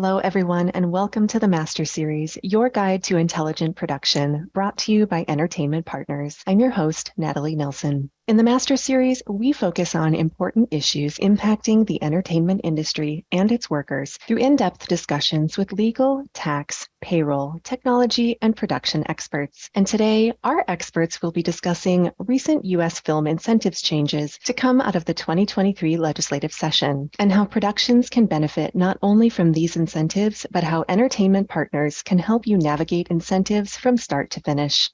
Hello, everyone, and welcome to the Master Series, your guide to intelligent production, brought to you by Entertainment Partners. I'm your host, Natalie Nelson. In the Master Series, we focus on important issues impacting the entertainment industry and its workers through in-depth discussions with legal, tax, payroll, technology, and production experts. And today, our experts will be discussing recent U.S. film incentives changes to come out of the 2023 legislative session and how productions can benefit not only from these incentives, but how entertainment partners can help you navigate incentives from start to finish.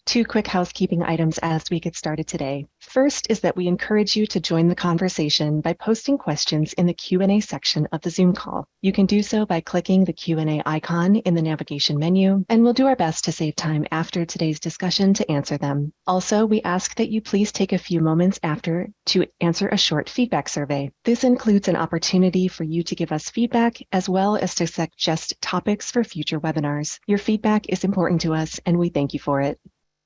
Two quick housekeeping items as we get started today. First is that we encourage you to join the conversation by posting questions in the Q&A section of the Zoom call. You can do so by clicking the Q&A icon in the navigation menu, and we'll do our best to save time after today's discussion to answer them. Also, we ask that you please take a few moments after to answer a short feedback survey. This includes an opportunity for you to give us feedback as well as to suggest topics for future webinars. Your feedback is important to us, and we thank you for it.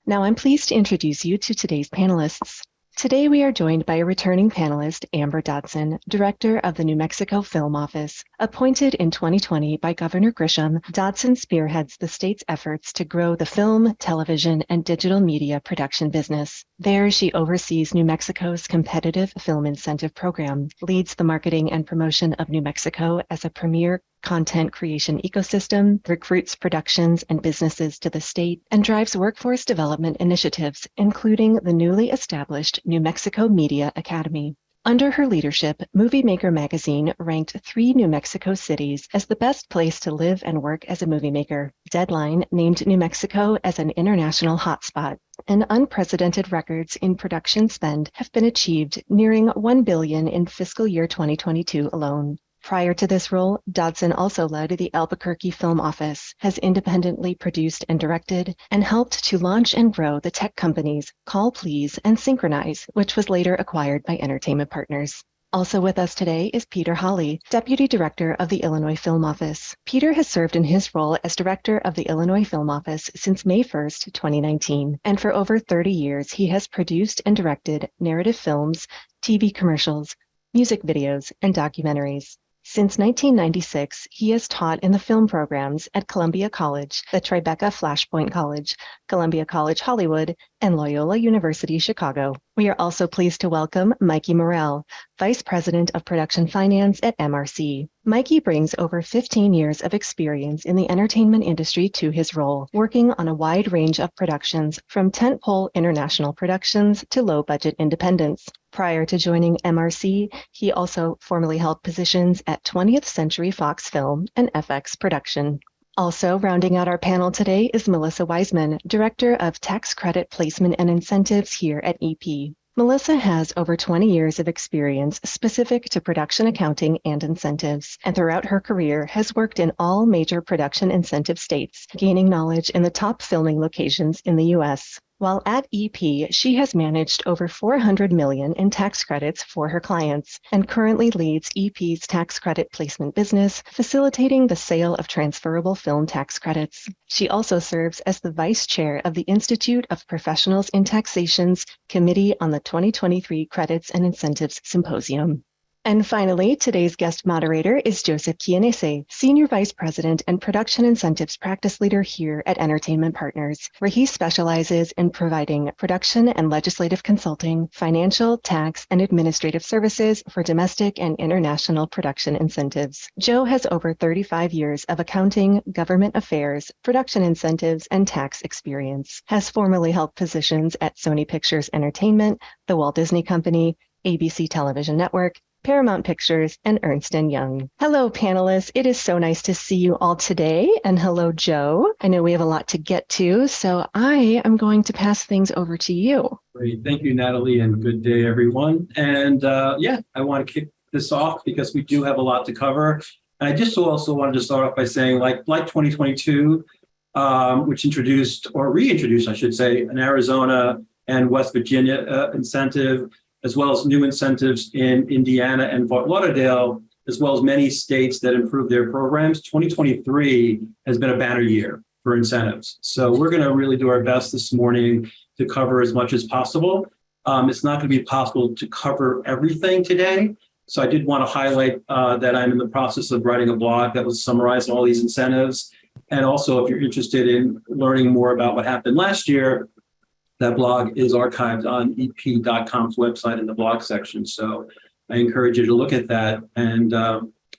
Now, I'm pleased to introduce you to today's panelists. Today, we are joined by a returning panelist, Amber Dodson, Director of the New Mexico Film Office. Appointed in 2020 by Governor Grisham, Dodson spearheads the state's efforts to grow the film, television, and digital media production business. There, she oversees New Mexico's competitive film incentive program, leads the marketing and promotion of New Mexico as a premier content creation ecosystem, recruits productions and businesses to the state, and drives workforce development initiatives, including the newly established New Mexico Media Academy. Under her leadership, Movie Maker magazine ranked 3 New Mexico cities as the best place to live and work as a movie maker. Deadline named New Mexico as an international hotspot, and unprecedented records in production spend have been achieved, nearing $1 billion in fiscal year 2022 alone. Prior to this role, Dodson also led the Albuquerque Film Office, has independently produced and directed, and helped to launch and grow the tech companies Call Please and Synchronize, which was later acquired by Entertainment Partners. Also with us today is Peter Hawley, Deputy Director of the Illinois Film Office. Peter has served in his role as Director of the Illinois Film Office since May 1st, 2019, and for over 30 years he has produced and directed narrative films, TV commercials, music videos, and documentaries. Since 1996, he has taught in the film programs at Columbia College, the Tribeca Flashpoint College, Columbia College Hollywood, and Loyola University Chicago. We are also pleased to welcome Mikey Morrell, Vice President of Production Finance at MRC. Mikey brings over 15 years of experience in the entertainment industry to his role, working on a wide range of productions from tentpole international productions to low-budget independents. Prior to joining MRC, he also formerly held positions at 20th Century Fox Film and FX Production. Also rounding out our panel today is Melissa Wiseman, Director of Tax Credit Placement and Incentives here at EP. Melissa has over 20 years of experience specific to production accounting and incentives, and throughout her career has worked in all major production incentive states, gaining knowledge in the top filming locations in the U.S. While at EP, she has managed over $400 million in tax credits for her clients and currently leads EP's tax credit placement business, facilitating the sale of transferable film tax credits. She also serves as the vice chair of the Institute of Professionals in Taxation's Committee on the 2023 Credits and Incentives Symposium. And finally, today's guest moderator is Joseph Chianese, Senior Vice President and Production Incentives Practice Leader here at Entertainment Partners, where he specializes in providing production and legislative consulting, financial, tax, and administrative services for domestic and international production incentives. Joe has over 35 years of accounting, government affairs, production incentives, and tax experience, has formerly held positions at Sony Pictures Entertainment, the Walt Disney Company, ABC Television Network, Paramount Pictures, and Ernst & Young. Hello, panelists. It is so nice to see you all today. And hello, Joe. I know we have a lot to get to, so I am going to pass things over to you. Great. Thank you, Natalie, and good day, everyone. And I want to kick this off because we do have a lot to cover. And I just also wanted to start off by saying, like 2022, which introduced, or reintroduced, I should say, an Arizona and West Virginia incentive, as well as new incentives in Indiana and Fort Lauderdale, as well as many states that improved their programs. 2023 has been a banner year for incentives. So we're going to really do our best this morning to cover as much as possible. It's not going to be possible to cover everything today, So I did want to highlight that I'm in the process of writing a blog that will summarize all these incentives. And also, if you're interested in learning more about what happened last year, that blog is archived on ep.com's website in the blog section. So I encourage you to look at that. And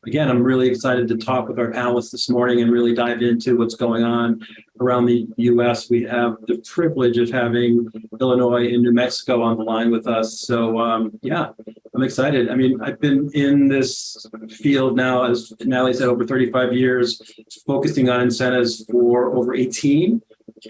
again, I'm really excited to talk with our panelists this morning and really dive into what's going on around the U.S. We have the privilege of having Illinois and New Mexico on the line with us. So yeah, I'm excited. I mean, I've been in this field now, as Natalie said, over 35 years, focusing on incentives for over 18.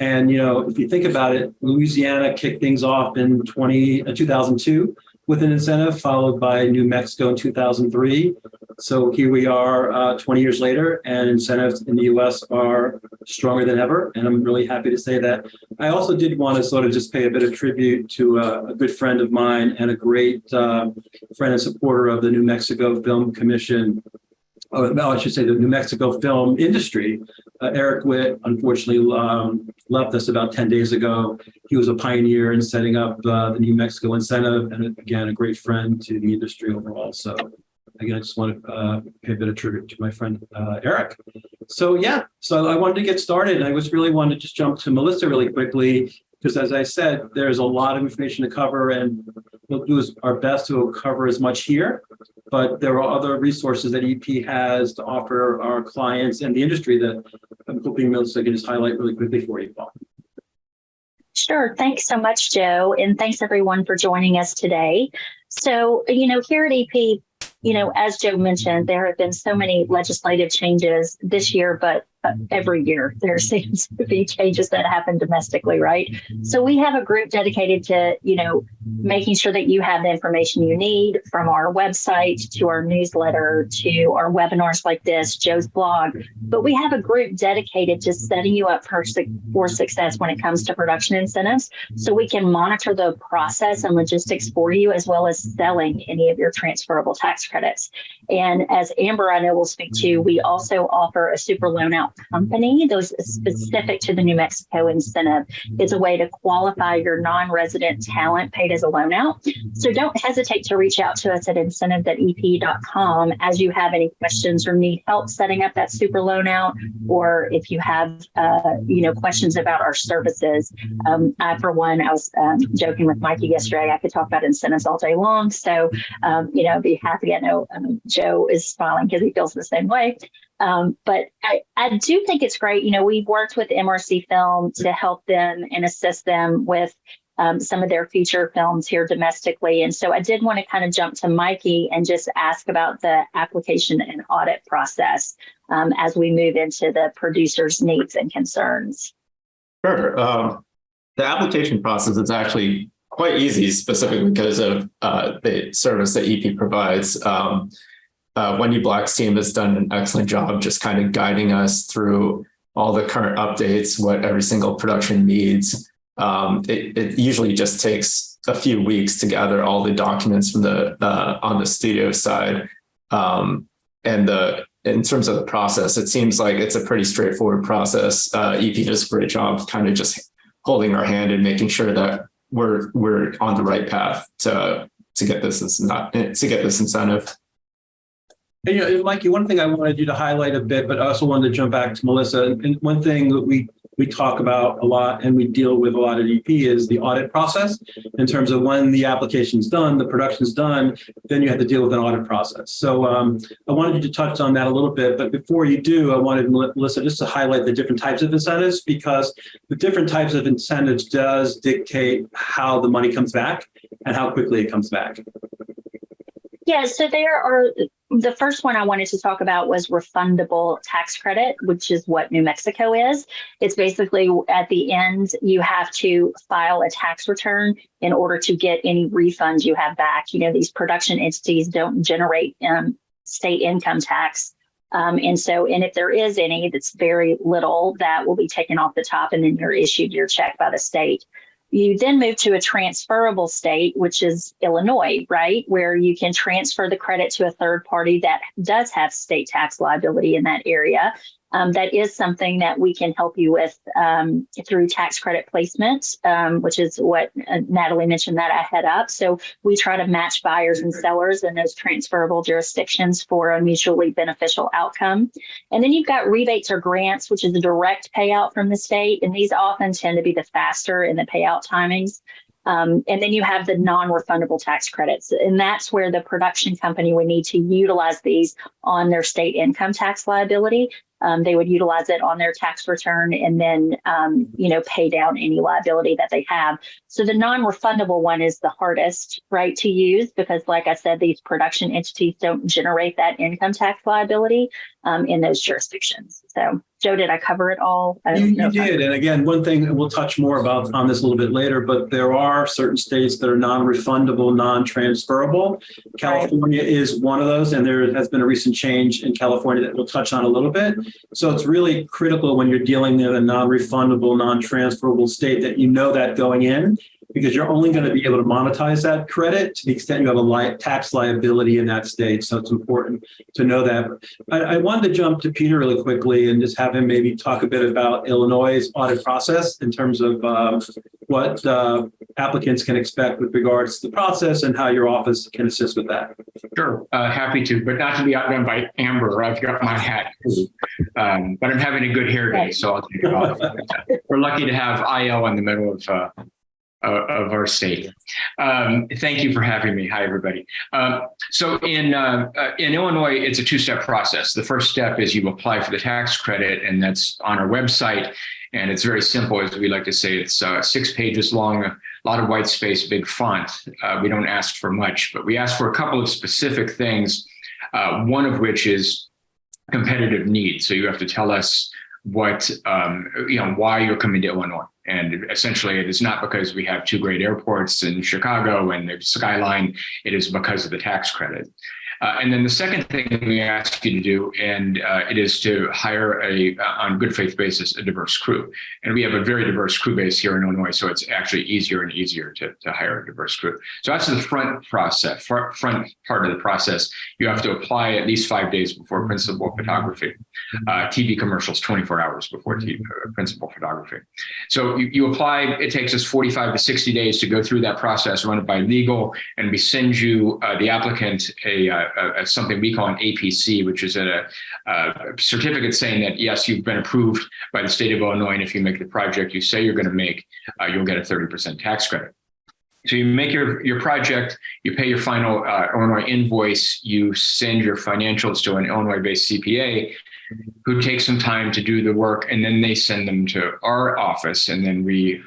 And, you know, if you think about it, Louisiana kicked things off in 2002 with an incentive, followed by New Mexico in 2003. So here we are 20 years later, and incentives in the U.S. are stronger than ever. And I'm really happy to say that. I also did want to sort of just pay a bit of tribute to a good friend of mine and a great friend and supporter of the New Mexico Film Commission. No, I should say the New Mexico film industry. Eric Witt, unfortunately, left us about 10 days ago. He was a pioneer in setting up the New Mexico incentive, and again, a great friend to the industry overall. So again, I just want to pay a bit of tribute to my friend, Eric. So yeah, so I wanted to get started. I was really wanted to just jump to Melissa really quickly, because as I said, there's a lot of information to cover, and we'll do our best to cover as much here. But there are other resources that EP has to offer our clients and the industry that I'm hoping Melissa can just highlight really quickly for you, Paul. Sure. Thanks so much, Joe. And thanks everyone for joining us today. So, you know, here at EP, you know, as Joe mentioned, there have been so many legislative changes this year, but every year there seems to be changes that happen domestically, right? So we have a group dedicated to, you know, making sure that you have the information you need, from our website to our newsletter to our webinars like this, Joe's blog. But we have a group dedicated to setting you up for success when it comes to production incentives, so we can monitor the process and logistics for you, as well as selling any of your transferable tax credits. And as Amber, I know, will speak to, we also offer a super loan out company, those specific to the New Mexico incentive. It's a way to qualify your non-resident talent paid as a loan out. So don't hesitate to reach out to us at incentive.ep.com as you have any questions or need help setting up that super loan out, or if you have you know, questions about our services. I, for one, I was joking with Mikey yesterday, I could talk about incentives all day long. So you know, be happy. I know Joe is smiling because he feels the same way. But I do think it's great. You know, we've worked with MRC Film to help them and assist them with some of their feature films here domestically. And so I did want to kind of jump to Mikey and just ask about the application and audit process as we move into the producer's needs and concerns. Sure. The application process is actually quite easy, specifically because of the service that EP provides. Wendy Black's team has done an excellent job just kind of guiding us through all the current updates, what every single production needs. It usually just takes a few weeks to gather all the documents from the on the studio side. In terms of the process, it seems like it's a pretty straightforward process. EP does a great job kind of just holding our hand and making sure that we're on the right path to get this incentive. And, you know, Mikey, one thing I wanted you to highlight a bit, but I also wanted to jump back to Melissa. And one thing that we talk about a lot and we deal with a lot at EP is the audit process, in terms of when the application's done, the production's done, then you have to deal with an audit process. So I wanted you to touch on that a little bit. But before you do, I wanted Melissa just to highlight the different types of incentives, because the different types of incentives does dictate how the money comes back and how quickly it comes back. Yeah, so there are, the first one I wanted to talk about was refundable tax credit, which is what New Mexico is. It's basically at the end, you have to file a tax return in order to get any refunds you have back. You know, these production entities don't generate state income tax. And if there is any, that's very little, that will be taken off the top, and then you're issued your check by the state. You then move to a transferable state, which is Illinois, right, where you can transfer the credit to a third party that does have state tax liability in that area. that is something that we can help you with through tax credit placement, which is what Natalie mentioned that I head up. So we try to match buyers and sellers in those transferable jurisdictions for a mutually beneficial outcome. And then you've got rebates or grants, which is a direct payout from the state. And these often tend to be the faster in the payout timings. And then you have the non-refundable tax credits. And that's where the production company would need to utilize these on their state income tax liability. They would utilize it on their tax return and then, pay down any liability that they have. So the non-refundable one is the hardest, right, to use because, like I said, these production entities don't generate that income tax liability in those jurisdictions. So, Joe, did I cover it all? You did. And again, one thing we'll touch more about on this a little bit later, but there are certain states that are non-refundable, non-transferable. California is one of those, and there has been a recent change in California that we'll touch on a little bit. So it's really critical when you're dealing in a non-refundable, non-transferable state that you know that going in, because you're only going to be able to monetize that credit to the extent you have a tax liability in that state. So it's important to know that. I wanted to jump to Peter really quickly and just have him maybe talk a bit about Illinois' audit process in terms of what applicants can expect with regards to the process and how your office can assist with that. Sure, happy to, but not to be outdone by Amber. I've got my hat too. But I'm having a good hair day, so I'll take it off. We're lucky to have IL in the middle of our state. Thank you for having me. Hi, everybody. So in Illinois, it's a two-step process. The first step is you apply for the tax credit, and that's on our website. And it's very simple, as we like to say. It's 6 pages long, a lot of white space, big font. We don't ask for much, but we ask for a couple of specific things, one of which is competitive need. So you have to tell us what, why you're coming to Illinois. And essentially, it is not because we have 2 great airports in Chicago and the skyline. It is because of the tax credit. And then the second thing we ask you to do, and it is to hire on good faith basis, a diverse crew. And we have a very diverse crew base here in Illinois, so it's actually easier and easier to hire a diverse crew. So that's the front process, front part of the process. You have to apply at least 5 days before principal photography. TV commercials 24 hours before principal photography. So you apply. It takes us 45 to 60 days to go through that process, run it by legal, and we send you the applicant something we call an APC, which is a certificate saying that, yes, you've been approved by the state of Illinois, and if you make the project you say you're going to make, you'll get a 30% tax credit. So you make your project, you pay your final Illinois invoice, you send your financials to an Illinois-based CPA who takes some time to do the work, and then they send them to our office, and then we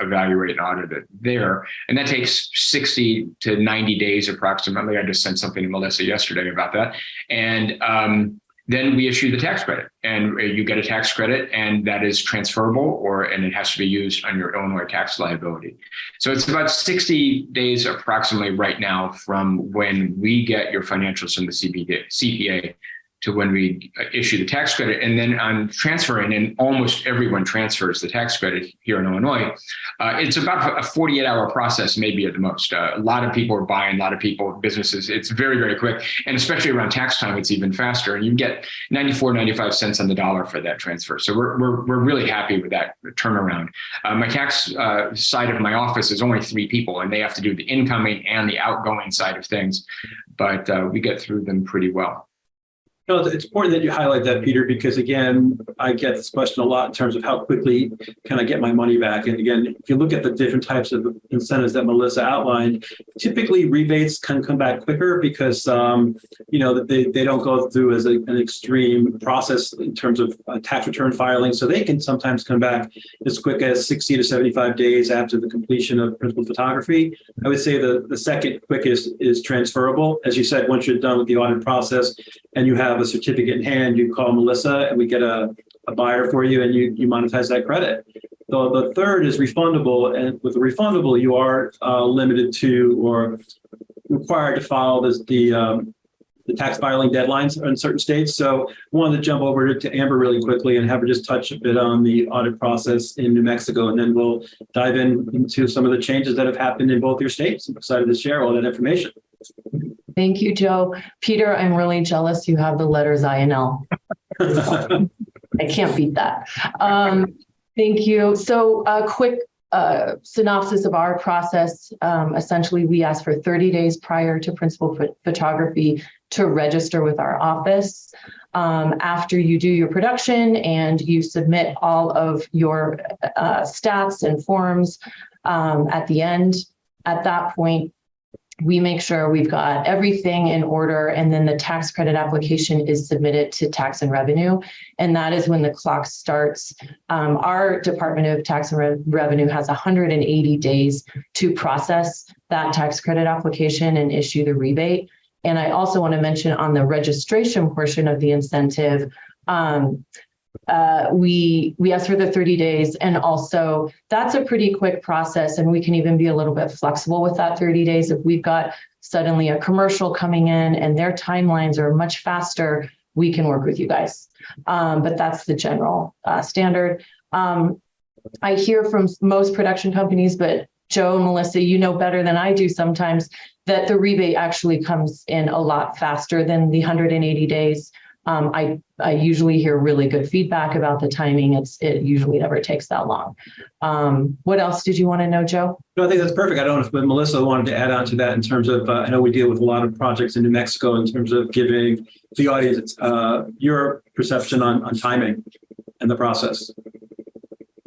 evaluate and audit it there. And that takes 60 to 90 days approximately. I just sent something to Melissa yesterday about that. And then we issue the tax credit, and you get a tax credit, and that is transferable, and it has to be used on your Illinois tax liability. So it's about 60 days approximately right now from when we get your financials from the CPA to when we issue the tax credit. And then on transferring, and almost everyone transfers the tax credit here in Illinois, it's about a 48-hour process, maybe at the most. A lot of people are buying, a lot of people, businesses, it's very, very quick. And especially around tax time, it's even faster. And you get 95 cents on the dollar for that transfer. So we're really happy with that turnaround. My tax side of my office is only 3 people, and they have to do the incoming and the outgoing side of things. But we get through them pretty well. No, it's important that you highlight that, Peter, because again, I get this question a lot in terms of how quickly can I get my money back? And again, if you look at the different types of incentives that Melissa outlined, typically rebates can come back quicker because, they don't go through as an extreme process in terms of tax return filing. So they can sometimes come back as quick as 60 to 75 days after the completion of principal photography. I would say the second quickest is transferable. As you said, once you're done with the audit process and you have a certificate in hand, you call Melissa and we get a buyer for you and you monetize that credit. The third is refundable, and with the refundable, you are limited to or required to follow the tax filing deadlines in certain states. So I wanted to jump over to Amber really quickly and have her just touch a bit on the audit process in New Mexico, and then we'll dive into some of the changes that have happened in both your states. I'm excited to share all that information. Thank you, Joe. Peter, I'm really jealous you have the letters I and L. I can't beat that. Thank you. So a quick synopsis of our process. Essentially, we ask for 30 days prior to principal photography to register with our office. After you do your production and you submit all of your stats and forms at the end, at that point, we make sure we've got everything in order, and then the tax credit application is submitted to Tax and Revenue. And that is when the clock starts. Our Department of Tax and Revenue has 180 days to process that tax credit application and issue the rebate. And I also want to mention on the registration portion of the incentive, we ask for the 30 days, and also that's a pretty quick process, and we can even be a little bit flexible with that 30 days. If we've got suddenly a commercial coming in and their timelines are much faster, we can work with you guys. But that's the general standard. I hear from most production companies, but Joe and Melissa, you know better than I do sometimes, that the rebate actually comes in a lot faster than the 180 days. I usually hear really good feedback about the timing. It usually never takes that long. What else did you want to know, Joe? No, I think that's perfect. I don't know if Melissa wanted to add on to that in terms of, I know we deal with a lot of projects in New Mexico in terms of giving the audience your perception on timing and the process.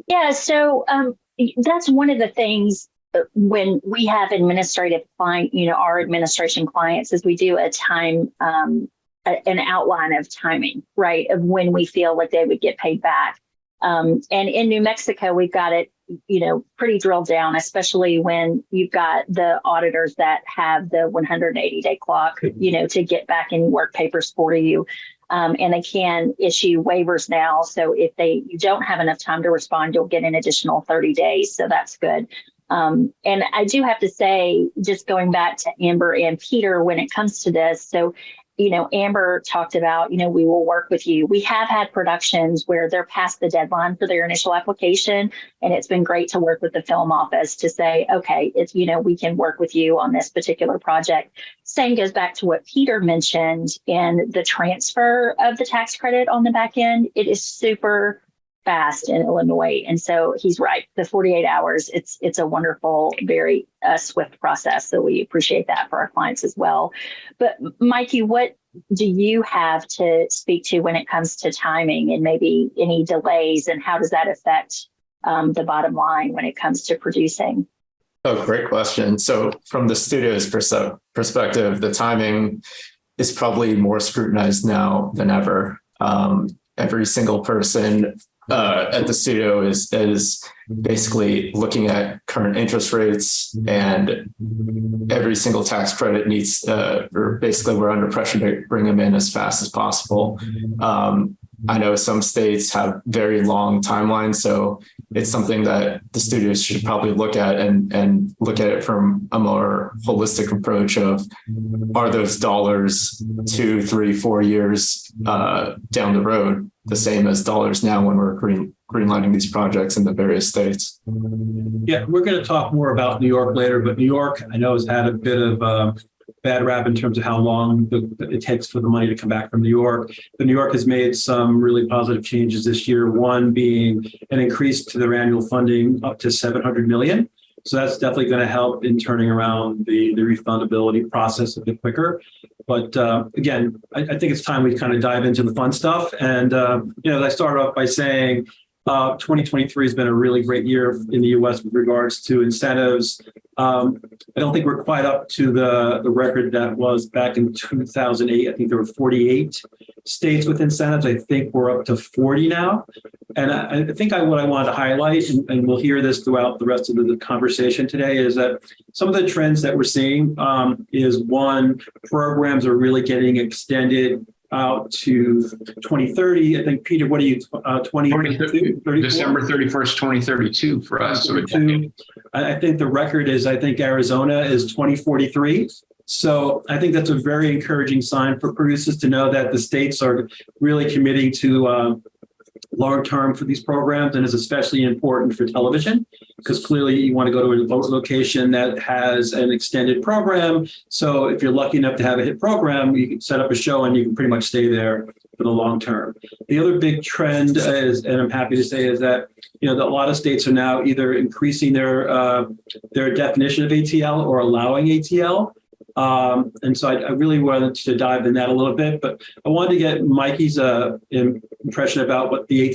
Yeah, so that's one of the things when we have administrative client, our administration clients, is we do a time, an outline of timing, right, of when we feel like they would get paid back. And in New Mexico, we've got it, pretty drilled down, especially when you've got the auditors that have the 180-day clock, to get back any work papers for you. And they can issue waivers now. So if you don't have enough time to respond, you'll get an additional 30 days. So that's good. And I do have to say, just going back to Amber and Peter, when it comes to this, so Amber talked about, we will work with you. We have had productions where they're past the deadline for their initial application, and it's been great to work with the film office to say, okay, it's, we can work with you on this particular project. Same goes back to what Peter mentioned in the transfer of the tax credit on the back end. It is super fast in Illinois. And so he's right. The 48 hours, it's a wonderful, very swift process. So we appreciate that for our clients as well. But Mikey, what do you have to speak to when it comes to timing and maybe any delays, and how does that affect the bottom line when it comes to producing? Oh, great question. So from the studio's perspective, the timing is probably more scrutinized now than ever. Every single person at the studio is basically looking at current interest rates, and every single tax credit needs, or basically we're under pressure to bring them in as fast as possible. I know some states have very long timelines, so it's something that the studios should probably look at and look at it from a more holistic approach of, are those dollars 2, 3, 4 years down the road the same as dollars now when we're greenlighting these projects in the various states? Yeah, we're going to talk more about New York later, but New York, I know, has had a bit of bad rap in terms of how long it takes for the money to come back from New York. But New York has made some really positive changes this year, one being an increase to their annual funding up to $700 million. So that's definitely going to help in turning around the refundability process a bit quicker. But again, I think it's time we kind of dive into the fun stuff. And, I started off by saying 2023 has been a really great year in the U.S. with regards to incentives. I don't think we're quite up to the record that was back in 2008. I think there were 48 states with incentives. I think we're up to 40 now. And I think what I wanted to highlight, and we'll hear this throughout the rest of the conversation today, is that some of the trends that we're seeing is, one, programs are really getting extended out to 2030. I think, Peter, what are you, 2032? December 31st, 2032 for us. I think the record is, Arizona is 2043. So I think that's a very encouraging sign for producers to know that the states are really committing to long-term for these programs, and is especially important for television, because clearly you want to go to a location that has an extended program. So if you're lucky enough to have a hit program, you can set up a show and you can pretty much stay there for the long term. The other big trend is, and I'm happy to say, is that a lot of states are now either increasing their definition of ATL or allowing ATL. And so I really wanted to dive in that a little bit, but I wanted to get Mikey's impression about what the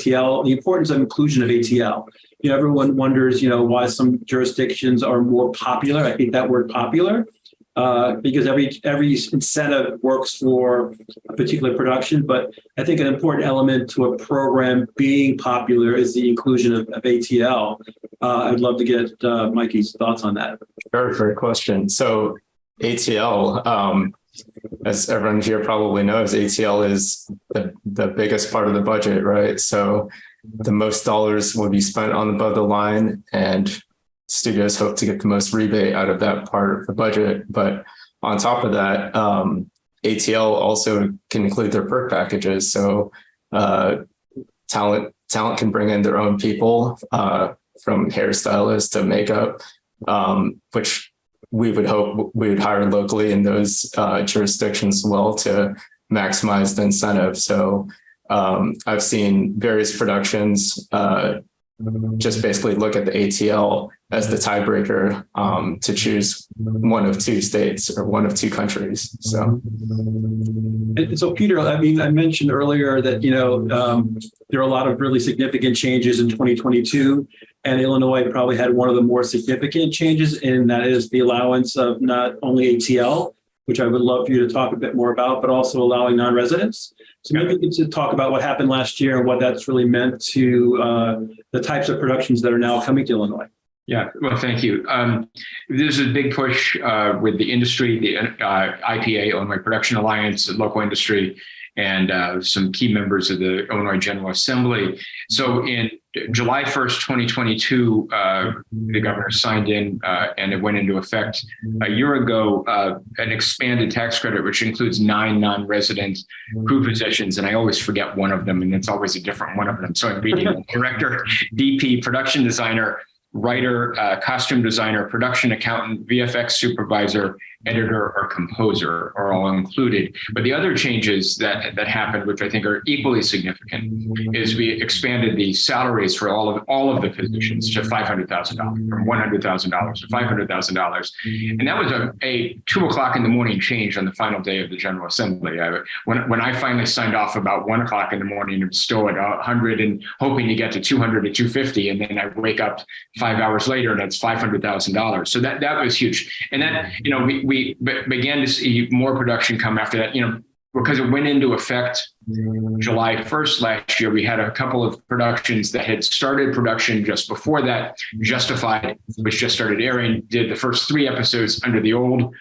importance of inclusion of ATL. Everyone wonders, why some jurisdictions are more popular. I think that word popular, because every incentive works for a particular production. But I think an important element to a program being popular is the inclusion of ATL. I'd love to get Mikey's thoughts on that. Sure, great question. So ATL, as everyone here probably knows, ATL is the biggest part of the budget, right? So the most dollars will be spent on above the line, and studios hope to get the most rebate out of that part of the budget. But on top of that, ATL also can include their perk packages. So talent can bring in their own people, from hairstylists to makeup, which we would hope we would hire locally in those jurisdictions as well to maximize the incentive. So I've seen various productions just basically look at the ATL as the tiebreaker to choose one of two states or one of two countries. So Peter, I mentioned earlier that there are a lot of really significant changes in 2022, and Illinois probably had one of the more significant changes, and that is the allowance of not only ATL, which I would love for you to talk a bit more about, but also allowing non-residents. So maybe we could talk about what happened last year and what that's really meant to the types of productions that are now coming to Illinois. Yeah, well, thank you. There's a big push with the industry, the IPA, Illinois Production Alliance, the local industry, and some key members of the Illinois General Assembly. So in July 1st, 2022, the governor signed in and it went into effect a year ago, an expanded tax credit, which includes 9 non-resident crew positions. And I always forget one of them, and it's always a different one of them. So I'm reading director, DP, production designer, writer, costume designer, production accountant, VFX supervisor, editor, or composer are all included. But the other changes that happened, which I think are equally significant, is we expanded the salaries for all of the positions to $500,000, from $100,000 to $500,000. And that was a 2:00 in the morning change on the final day of the General Assembly. When I finally signed off about 1:00 in the morning, it was still at 100 and hoping to get to 200 to 250. And then I wake up 5 hours later and it's $500,000. So that was huge. And that, we began to see more production come after that, because it went into effect July 1st last year. We had a couple of productions that had started production just before that. Justified, which just started airing, did the first 3 episodes under the old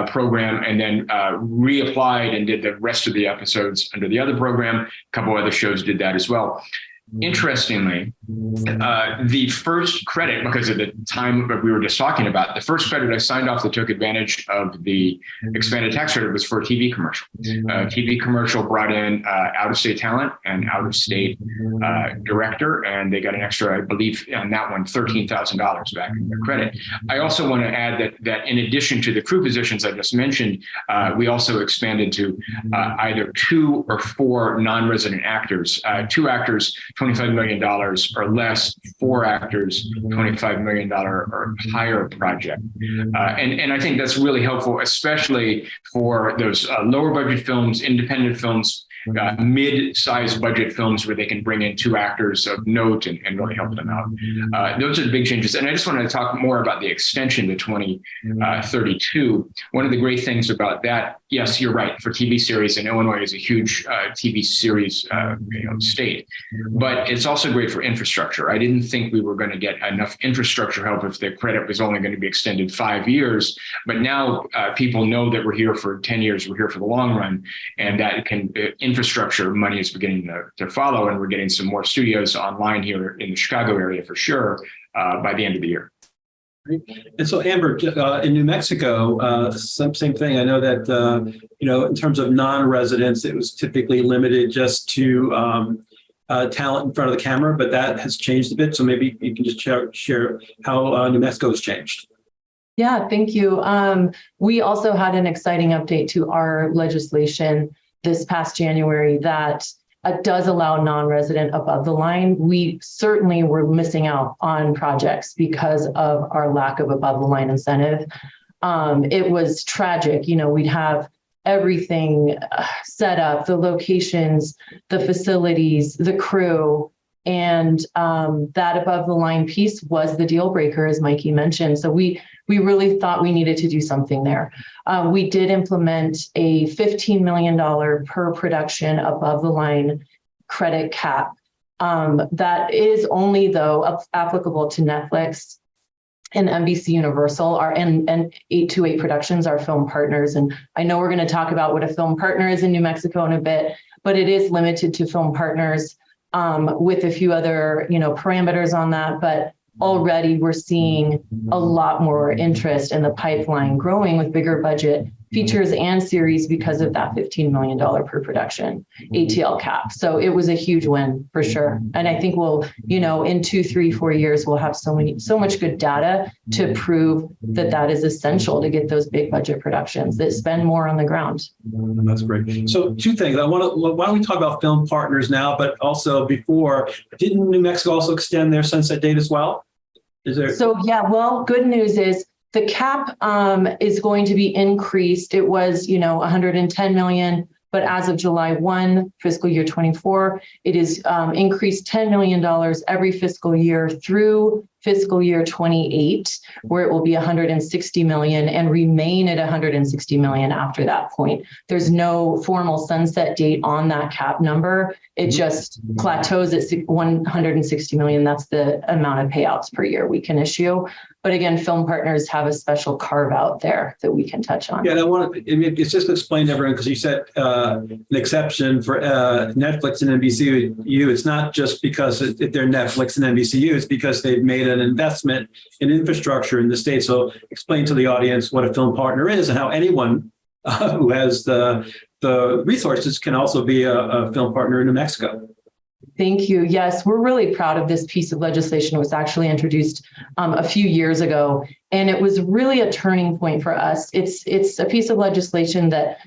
program, and then reapplied and did the rest of the episodes under the other program. A couple other shows did that as well. Interestingly, the first credit, because of the time that we were just talking about, the first credit I signed off that took advantage of the expanded tax credit was for a TV commercial. TV commercial brought in out-of-state talent and out-of-state director, and they got an extra, I believe, on that one, $13,000 back in their credit. I also want to add that in addition to the crew positions I just mentioned, we also expanded to either 2 or 4 non-resident actors, 2 actors, $25 million or less, 4 actors, $25 million or higher project. And I think that's really helpful, especially for those lower budget films, independent films, mid-sized budget films where they can bring in 2 actors of note and really help them out. Those are the big changes. And I just wanted to talk more about the extension to 2032. One of the great things about that, yes, you're right, for TV series, and Illinois is a huge TV series state, but it's also great for infrastructure. I didn't think we were going to get enough infrastructure help if the credit was only going to be extended 5 years. But now people know that we're here for 10 years, we're here for the long run, and that infrastructure money is beginning to follow, and we're getting some more studios online here in the Chicago area for sure by the end of the year. And so, Amber, in New Mexico, same thing. I know that in terms of non-residents, it was typically limited just to talent in front of the camera, but that has changed a bit. So maybe you can just share how New Mexico has changed. Yeah, thank you. We also had an exciting update to our legislation this past January that does allow non-resident above the line. We certainly were missing out on projects because of our lack of above the line incentive. It was tragic. We'd have everything set up, the locations, the facilities, the crew, and that above the line piece was the deal breaker, as Mikey mentioned. So we really thought we needed to do something there. We did implement a $15 million per production above the line credit cap. That is only, though, applicable to Netflix and NBC Universal and 828 Productions, our film partners. And I know we're going to talk about what a film partner is in New Mexico in a bit, but it is limited to film partners with a few other, parameters on that. But already we're seeing a lot more interest in the pipeline growing with bigger budget features and series because of that $15 million per production ATL cap. So it was a huge win for sure. And I think we'll, in 2, 3, 4 years, we'll have so much good data to prove that is essential to get those big budget productions that spend more on the ground. That's great. So 2 things. Why don't we talk about film partners now, but also before, didn't New Mexico also extend their sunset date as well? Good news is the cap is going to be increased. It was, 110 million, but as of July 1, fiscal year 24, it is increased $10 million every fiscal year through fiscal year 28, where it will be 160 million and remain at 160 million after that point. There's no formal sunset date on that cap number. It just plateaus at 160 million. That's the amount of payouts per year we can issue. But again, film partners have a special carve out there that we can touch on. Yeah, it's just to explain to everyone, because you said an exception for Netflix and NBCU. It's not just because they're Netflix and NBCU, it's because they've made an investment in infrastructure in the state. So explain to the audience what a film partner is and how anyone who has the resources can also be a film partner in New Mexico. Thank you. Yes, we're really proud of this piece of legislation. It was actually introduced a few years ago, and it was really a turning point for us. It's a piece of legislation that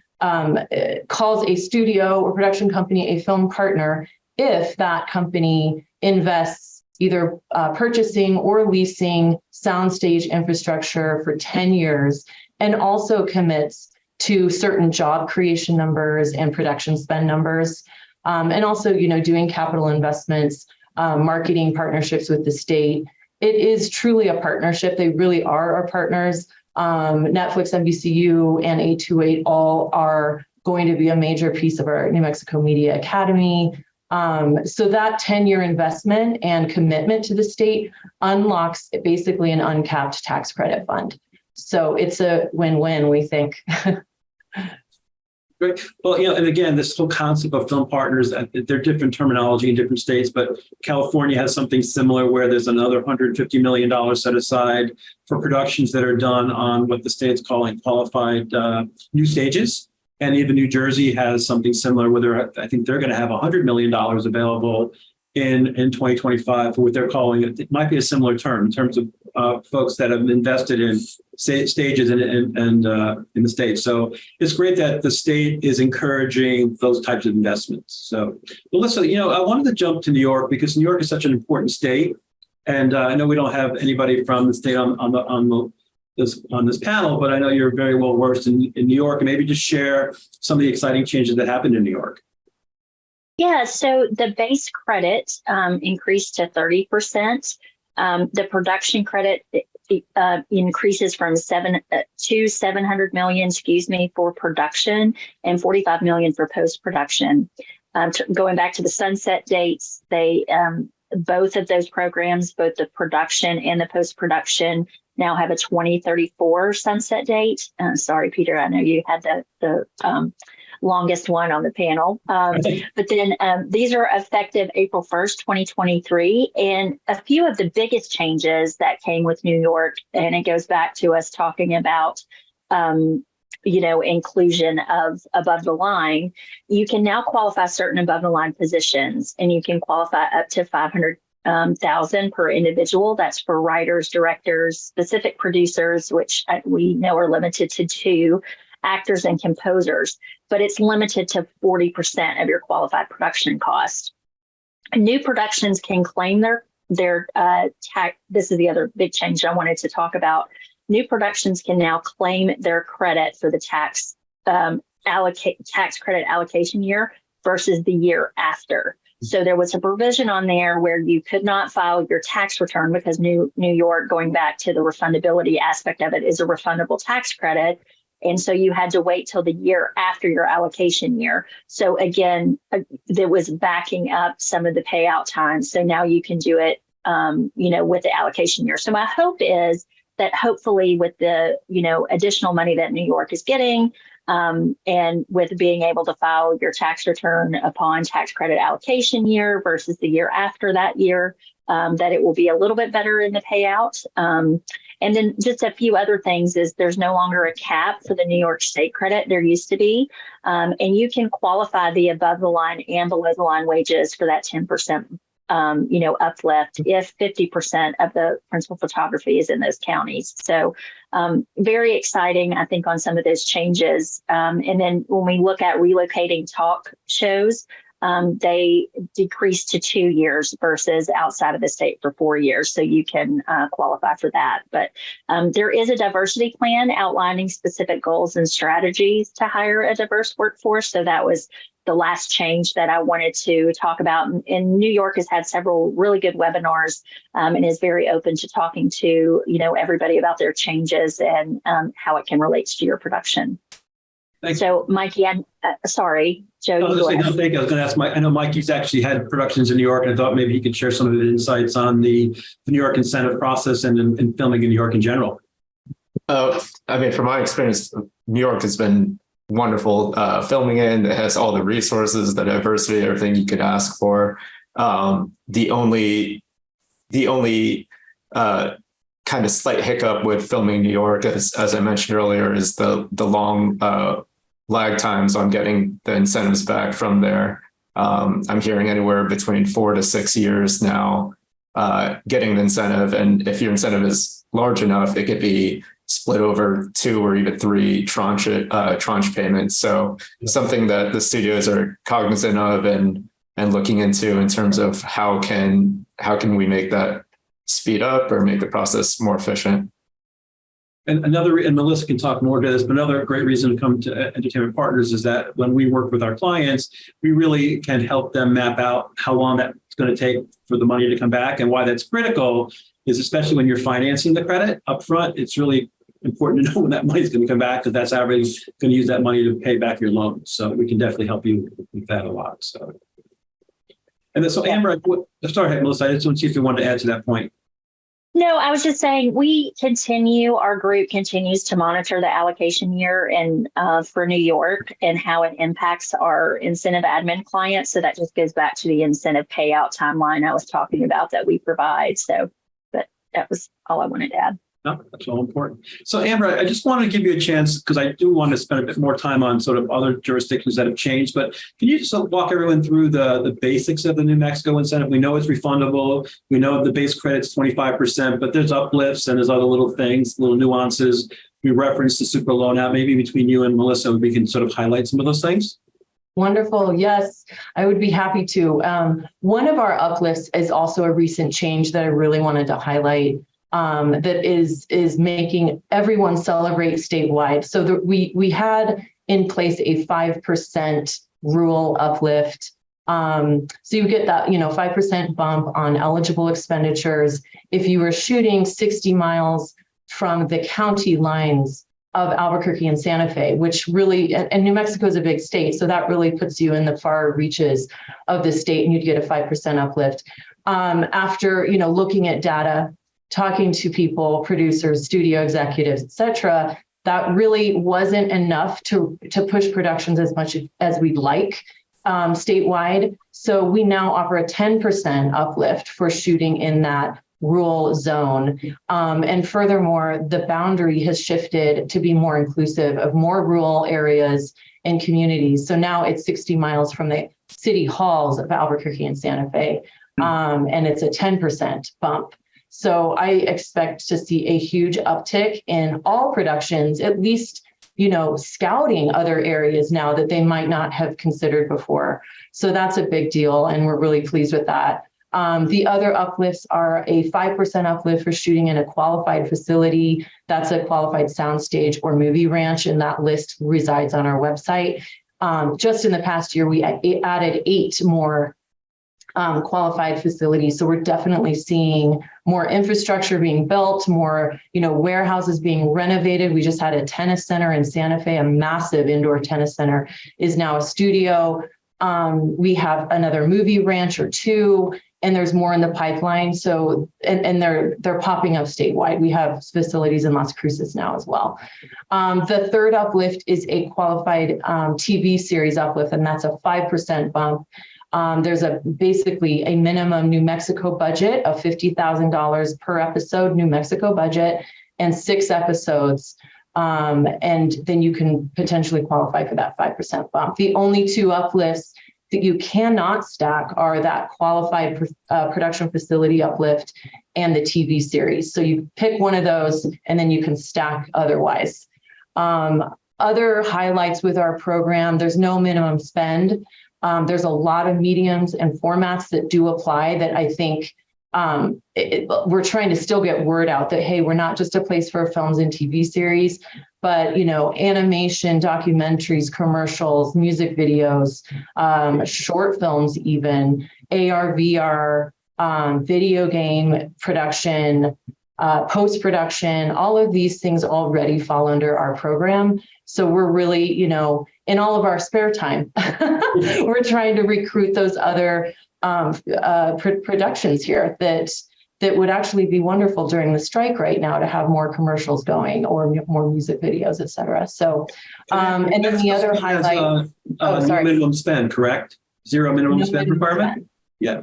calls a studio or production company a film partner if that company invests either purchasing or leasing soundstage infrastructure for 10 years and also commits to certain job creation numbers and production spend numbers. And also, doing capital investments, marketing partnerships with the state. It is truly a partnership. They really are our partners. Netflix, NBCU, and 828 all are going to be a major piece of our New Mexico Media Academy. So that 10-year investment and commitment to the state unlocks basically an uncapped tax credit fund. So it's a win-win, we think. Great. Well, and again, this whole concept of film partners, they're different terminology in different states, but California has something similar where there's another $150 million set aside for productions that are done on what the state's calling qualified new stages. And even New Jersey has something similar where I think they're going to have $100 million available in 2025 for what they're calling it. It might be a similar term in terms of folks that have invested in stages and in the state. So it's great that the state is encouraging those types of investments. So, well, listen, I wanted to jump to New York because New York is such an important state, and I know we don't have anybody from the state on this panel, but I know you're very well versed in New York, and maybe just share some of the exciting changes that happened in New York. Yeah, so the base credit increased to 30%. The production credit increases from 700 million, for production and 45 million for post-production. Going back to the sunset dates, they both of those programs, both the production and the post-production, now have a 2034 sunset date. Sorry, Peter, I know you had the longest one on the panel. But then these are effective April 1st, 2023. And a few of the biggest changes that came with New York, and it goes back to us talking about, inclusion of above the line. You can now qualify certain above the line positions, and you can qualify up to 500,000 per individual. That's for writers, directors, specific producers, which we know are limited to 2. actors and composers, but it's limited to 40% of your qualified production cost. New productions can claim their tax. This is the other big change I wanted to talk about. New productions can now claim their credit for the tax credit allocation year versus the year after. So there was a provision on there where you could not file your tax return because New York, going back to the refundability aspect of it, is a refundable tax credit. And so you had to wait till the year after your allocation year. So again, there was backing up some of the payout time. So now you can do it, with the allocation year. So my hope is that hopefully with the, additional money that New York is getting, and with being able to file your tax return upon tax credit allocation year versus the year after that year, that it will be a little bit better in the payout. And then just a few other things is there's no longer a cap for the New York State credit. There used to be, and you can qualify the above the line and below the line wages for that 10%. Uplift if 50% of the principal photography is in those counties. So very exciting, I think, on some of those changes. And then when we look at relocating talk shows, they decreased to 2 years versus outside of the state for 4 years. So you can qualify for that. But there is a diversity plan outlining specific goals and strategies to hire a diverse workforce. So that was the last change that I wanted to talk about. And New York has had several really good webinars and is very open to talking to, everybody about their changes and how it can relate to your production. Thanks. So, Mikey, I'm sorry, Joe. I was going to ask Mike. I know Mikey's actually had productions in New York, and I thought maybe he could share some of his insights on the New York incentive process and filming in New York in general. From my experience, New York has been wonderful filming in. It has all the resources, the diversity, everything you could ask for. The only kind of slight hiccup with filming in New York, as I mentioned earlier, is the long lag times on getting the incentives back from there. I'm hearing anywhere between 4 to 6 years now getting the incentive. And if your incentive is large enough, it could be split over 2 or even 3 tranche payments. So something that the studios are cognizant of and looking into in terms of how can we make that speed up or make the process more efficient. And Melissa can talk more to this, but another great reason to come to Entertainment Partners is that when we work with our clients, we really can help them map out how long that's going to take for the money to come back. And why that's critical is, especially when you're financing the credit up front, it's really important to know when that money is going to come back, because that's already going to use that money to pay back your loan. So we can definitely help you with that a lot. So, and then, so Amber, sorry, Melissa, I just want to see if you wanted to add to that point. No, I was just saying our group continues to monitor the allocation year and for New York and how it impacts our incentive admin clients. So that just goes back to the incentive payout timeline I was talking about that we provide. So, but that was all I wanted to add. No, that's all important. So Amber, I just wanted to give you a chance, because I do want to spend a bit more time on sort of other jurisdictions that have changed, but can you just walk everyone through the basics of the New Mexico incentive? We know it's refundable. We know the base credit's 25%, but there's uplifts and there's other little things, little nuances. We referenced the super loan out. Maybe between you and Melissa, we can sort of highlight some of those things. Wonderful. Yes, I would be happy to. One of our uplifts is also a recent change that I really wanted to highlight. That is making everyone celebrate statewide. So we had in place a 5% rural uplift. So you get that 5% bump on eligible expenditures if you were shooting 60 miles from the county lines of Albuquerque and Santa Fe, which really, and New Mexico is a big state, so that really puts you in the far reaches of the state, and you'd get a 5% uplift. After looking at data, talking to people, producers, studio executives, et cetera, that really wasn't enough to push productions as much as we'd like statewide. So we now offer a 10% uplift for shooting in that rural zone. And furthermore, the boundary has shifted to be more inclusive of more rural areas and communities. So now it's 60 miles from the city halls of Albuquerque and Santa Fe. And it's a 10% bump. So I expect to see a huge uptick in all productions, at least scouting other areas now that they might not have considered before. So that's a big deal, and we're really pleased with that. The other uplifts are a 5% uplift for shooting in a qualified facility. That's a qualified soundstage or movie ranch, and that list resides on our website. Just in the past year, we added 8 more qualified facilities. So we're definitely seeing more infrastructure being built, more, warehouses being renovated. We just had a tennis center in Santa Fe, a massive indoor tennis center is now a studio. We have another movie ranch or 2, and there's more in the pipeline. So, and they're popping up statewide. We have facilities in Las Cruces now as well. The third uplift is a qualified TV series uplift, and that's a 5% bump. There's basically a minimum New Mexico budget of $50,000 per episode, New Mexico budget, and 6 episodes. And then you can potentially qualify for that 5% bump. The only 2 uplifts that you cannot stack are that qualified production facility uplift and the TV series. So you pick one of those and then you can stack otherwise. Other highlights with our program, there's no minimum spend. There's a lot of mediums and formats that do apply that I think we're trying to still get word out that, hey, we're not just a place for films and TV series, but, animation, documentaries, commercials, music videos, short films, even AR, VR, video game production, post-production, all of these things already fall under our program. So we're really, in all of our spare time, we're trying to recruit those other productions here that would actually be wonderful during the strike right now to have more commercials going or more music videos, et cetera. So, and then the other highlight. No minimum spend, correct? 0 minimum spend requirement? Yeah.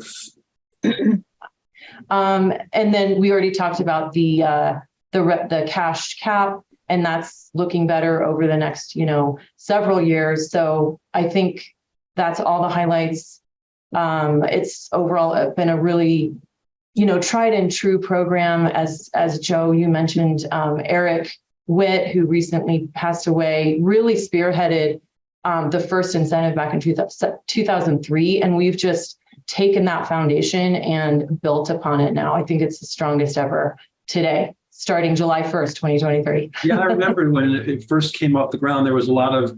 And then we already talked about the cash cap, and that's looking better over the next, several years. So I think that's all the highlights. It's overall been a really, tried and true program. As Joe, you mentioned, Eric Witt, who recently passed away, really spearheaded the first incentive back in 2003. And we've just taken that foundation and built upon it now. I think it's the strongest ever today, starting July 1st, 2023. Yeah, I remember when it first came off the ground, there was a lot of,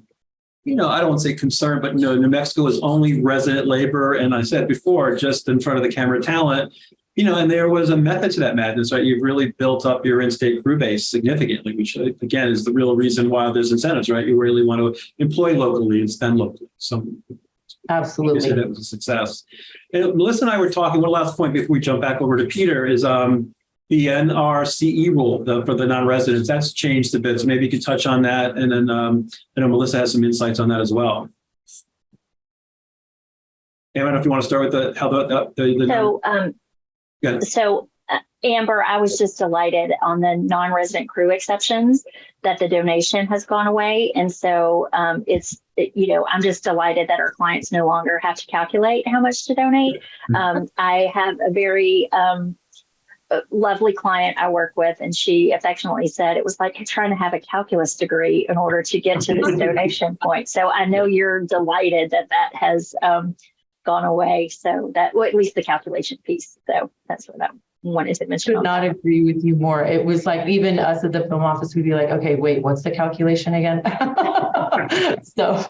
I don't want to say concern, but New Mexico is only resident labor. And I said before, just in front of the camera talent, and there was a method to that madness, right? You've really built up your in-state crew base significantly, which again is the real reason why there's incentives, right? You really want to employ locally and spend locally. So absolutely, that was a success. And Melissa and I were talking. One last point before we jump back over to Peter is the NRCE rule for the non-residents. That's changed a bit, so maybe you could touch on that. And then I know Melissa has some insights on that as well. I don't know if you want to start with So Amber, I was just delighted on the non-resident crew exceptions that the donation has gone away. And so I'm just delighted that our clients no longer have to calculate how much to donate. I have a very lovely client I work with, and she affectionately said it was like trying to have a calculus degree in order to get to this donation point. So I know you're delighted that has gone away. So that, well, at least the calculation piece. So that's what I wanted to mention. Could not agree with you more. It was like, even us at the film office, we'd be like, okay, wait, what's the calculation again? So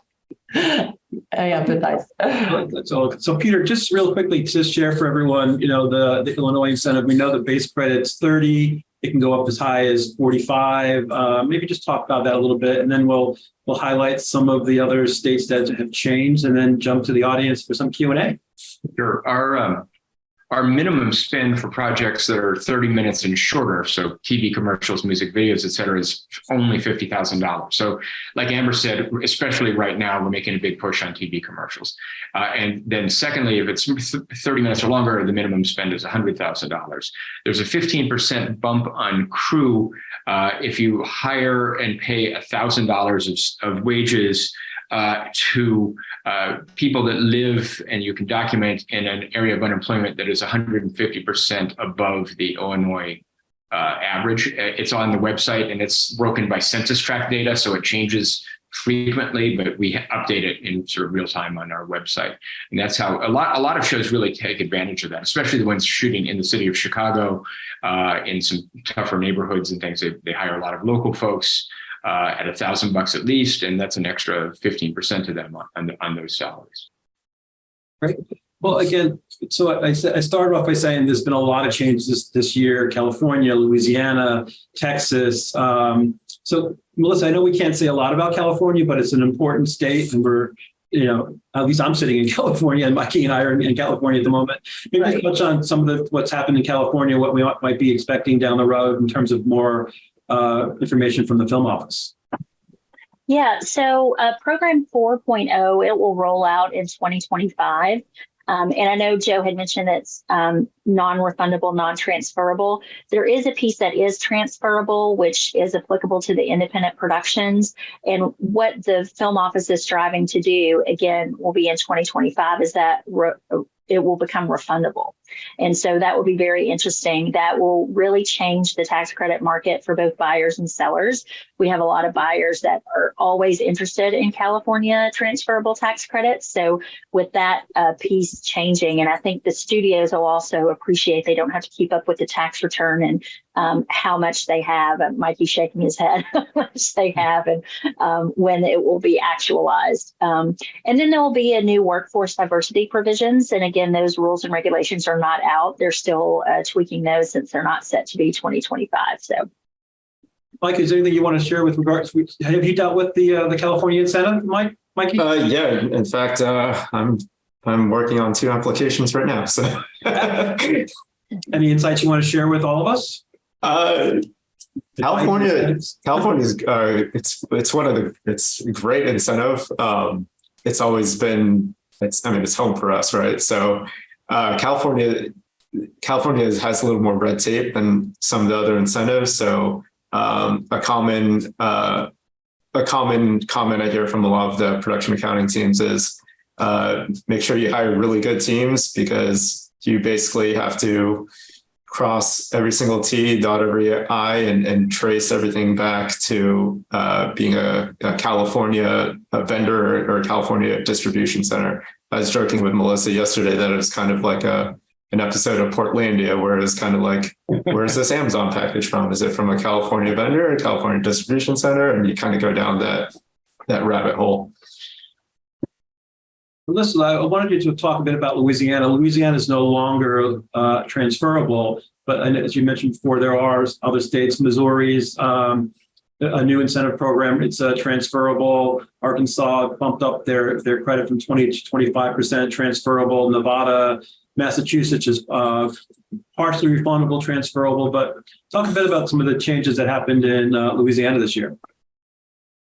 I empathize. That's all. So Peter, just real quickly, just share for everyone, the Illinois incentive. We know the base credit's 30. It can go up as high as 45. Maybe just talk about that a little bit, and then we'll highlight some of the other states that have changed, and then jump to the audience for some Q&A. Sure. Our minimum spend for projects that are 30 minutes and shorter, so TV commercials, music videos, et cetera, is only $50,000. So like Amber said, especially right now, we're making a big push on TV commercials. And then secondly, if it's 30 minutes or longer, the minimum spend is $100,000. There's a 15% bump on crew if you hire and pay $1,000 of wages to people that live and you can document in an area of unemployment that is 150% above the Illinois average. It's on the website and it's broken by census tract data, so it changes frequently, but we update it in sort of real time on our website. And that's how a lot of shows really take advantage of that, especially the ones shooting in the city of Chicago, in some tougher neighborhoods and things. They hire a lot of local folks at $1,000 at least, and that's an extra 15% to them on those salaries. Right. Well, again, so I started off by saying there's been a lot of changes this year: California, Louisiana, Texas. So, Melissa, I know we can't say a lot about California, but it's an important state, and we're, at least I'm sitting in California, and Mikey and I are in California at the moment. Maybe just touch on some of what's happened in California, what we might be expecting down the road in terms of more information from the film office. Yeah, so Program 4.0, it will roll out in 2025. And I know Joe had mentioned it's non-refundable, non-transferable. There is a piece that is transferable, which is applicable to the independent productions. And what the film office is striving to do, again, will be in 2025, is that it will become refundable. And so that will be very interesting. That will really change the tax credit market for both buyers and sellers. We have a lot of buyers that are always interested in California transferable tax credits. So with that piece changing, and I think the studios will also appreciate they don't have to keep up with the tax return and how much they have. Mikey shaking his head, how much they have, and when it will be actualized. And then there will be a new workforce diversity provisions. And again, those rules and regulations are not out. They're still tweaking those since they're not set to be 2025. So, Mike, is there anything you want to share with regards? Have you dealt with the California incentive, Mikey? Yeah, in fact, I'm working on 2 applications right now. So, any insights you want to share with all of us? California's it's a great incentive. It's always been, it's home for us, right? So California has a little more red tape than some of the other incentives. So a common comment I hear from a lot of the production accounting teams is make sure you hire really good teams, because you basically have to cross every single T, dot every I, and trace everything back to being a California vendor or a California distribution center. I was joking with Melissa yesterday that it was kind of like an episode of Portlandia, where it's kind of like, where's this Amazon package from? Is it from a California vendor or a California distribution center? And you kind of go down that rabbit hole. Listen, I wanted you to talk a bit about Louisiana. Louisiana is no longer transferable, but as you mentioned before, there are other states. Missouri's a new incentive program. It's transferable. Arkansas bumped up their credit from 20 to 25% transferable. Nevada, Massachusetts is partially refundable, transferable. But talk a bit about some of the changes that happened in Louisiana this year.